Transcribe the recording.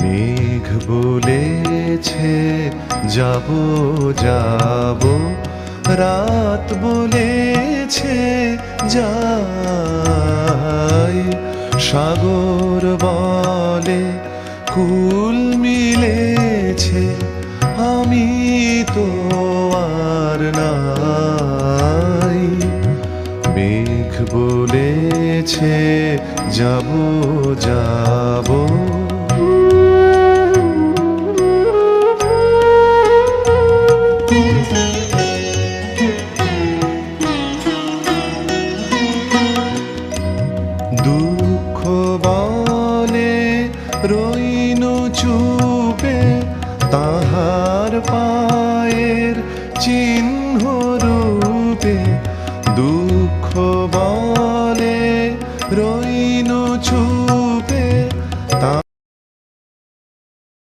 মেঘ বলেছে যাব যাব, রাত বলেছে যাই। সাগর বলে কুল মিলেছে, আমি তো আর নাই। মেঘ বলেছে যাব যাব, দুঃখ বলে রইনু চুপ